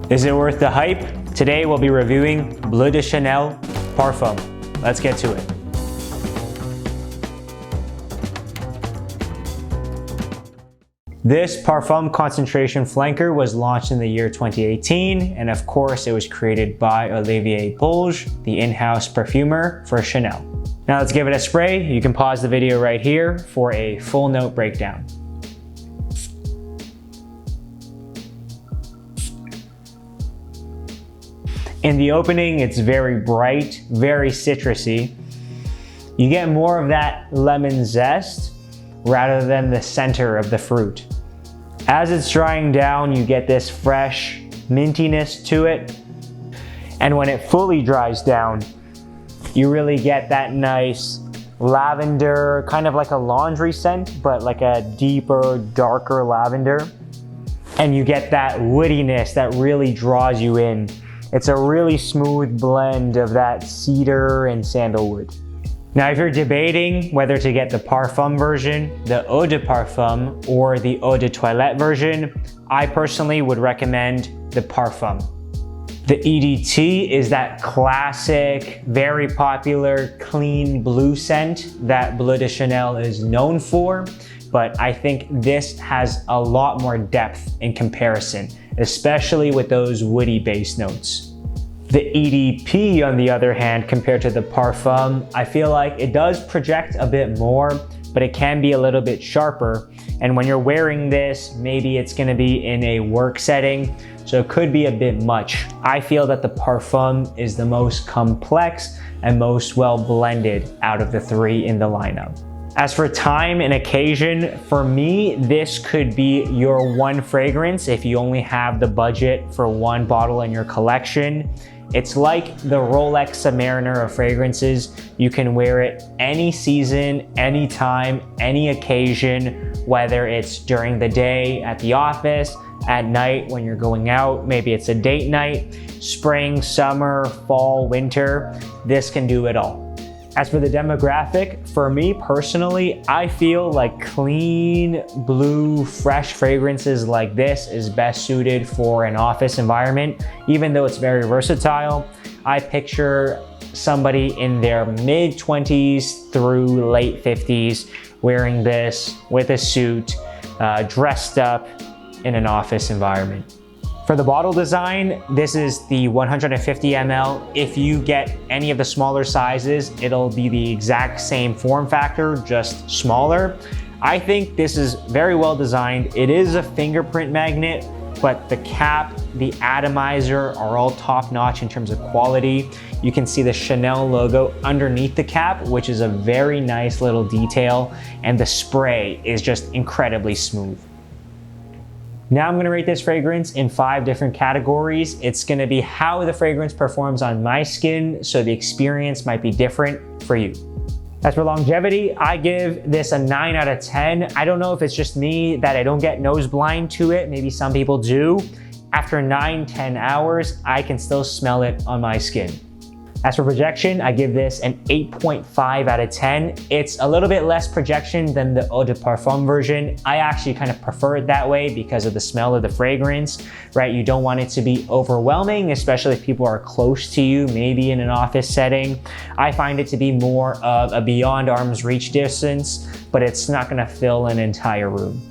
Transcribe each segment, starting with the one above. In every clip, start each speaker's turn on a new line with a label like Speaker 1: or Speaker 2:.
Speaker 1: Is it worth the hype? Today we'll be reviewing Bleu de Chanel Parfum. Let's get to it. This Parfum concentration flanker was launched in the year 2018, and of course it was created by Olivier Polge, the in-house perfumer for Chanel. Now let's give it a spray. You can pause the video right here for a full note breakdown. In the opening, it's very bright, very citrusy. You get more of that lemon zest rather than the center of the fruit. As it's drying down, you get this fresh mintiness to it. And when it fully dries down, you really get that nice lavender, kind of like a laundry scent, but like a deeper, darker lavender. And you get that woodiness that really draws you in. It's a really smooth blend of that cedar and sandalwood. Now, if you're debating whether to get the Parfum version, the Eau de Parfum, or the Eau de Toilette version, I personally would recommend the Parfum. The EDT is that classic, very popular, clean blue scent that Bleu de Chanel is known for, but I think this has a lot more depth in comparison, especially with those woody base notes. The EDP, on the other hand, compared to the Parfum, I feel like it does project a bit more, but it can be a little bit sharper. And when you're wearing this, maybe it's gonna be in a work setting, so it could be a bit much. I feel that the Parfum is the most complex and most well blended out of the three in the lineup. As for time and occasion, for me, this could be your one fragrance if you only have the budget for one bottle in your collection. It's like the Rolex Submariner of fragrances. You can wear it any season, anytime, any occasion, whether it's during the day at the office, at night when you're going out, maybe it's a date night, spring, summer, fall, winter, this can do it all. As for the demographic, for me personally, I feel like clean, blue, fresh fragrances like this is best suited for an office environment. Even though it's very versatile, I picture somebody in their mid-20s through late 50s wearing this with a suit, dressed up in an office environment. For the bottle design, this is the 150 ml. If you get any of the smaller sizes, it'll be the exact same form factor, just smaller. I think this is very well designed. It is a fingerprint magnet, but the cap, the atomizer are all top notch in terms of quality. You can see the Chanel logo underneath the cap, which is a very nice little detail, and the spray is just incredibly smooth. Now I'm going to rate this fragrance in 5 different categories. It's going to be how the fragrance performs on my skin, so the experience might be different for you. As for longevity, I give this a 9 out of 10. I don't know if it's just me that I don't get nose blind to it. Maybe some people do. After 9-10 hours, I can still smell it on my skin. As for projection, I give this an 8.5 out of 10. It's a little bit less projection than the Eau de Parfum version. I actually kind of prefer it that way because of the smell of the fragrance, right? You don't want it to be overwhelming, especially if people are close to you, maybe in an office setting. I find it to be more of a beyond arm's reach distance, but it's not gonna fill an entire room.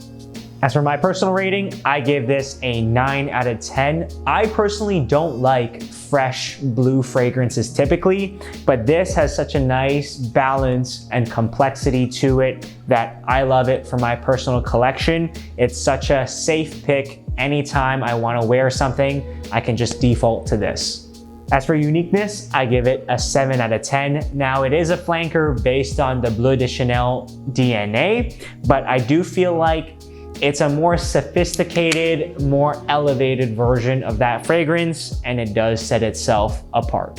Speaker 1: As for my personal rating, I give this a 9 out of 10. I personally don't like fresh blue fragrances typically, but this has such a nice balance and complexity to it that I love it for my personal collection. It's such a safe pick. Anytime I want to wear something, I can just default to this. As for uniqueness, I give it a 7 out of 10. Now, it is a flanker based on the Bleu de Chanel DNA, but I do feel like it's a more sophisticated, more elevated version of that fragrance, and it does set itself apart.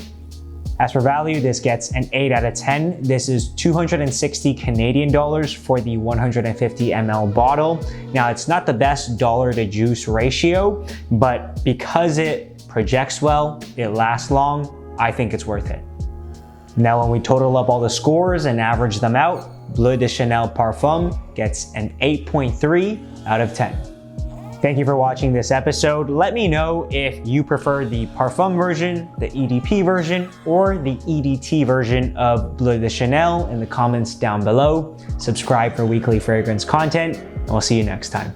Speaker 1: As for value, this gets an 8 out of 10. This is 260 Canadian dollars for the 150 ml bottle. Now, it's not the best dollar to juice ratio, but because it projects well, it lasts long, I think it's worth it. Now, when we total up all the scores and average them out, Bleu de Chanel Parfum gets an 8.3 out of 10. Thank you for watching this episode. Let me know if you prefer the Parfum version, the EDP version, or the EDT version of Bleu de Chanel in the comments down below. Subscribe for weekly fragrance content, and we'll see you next time.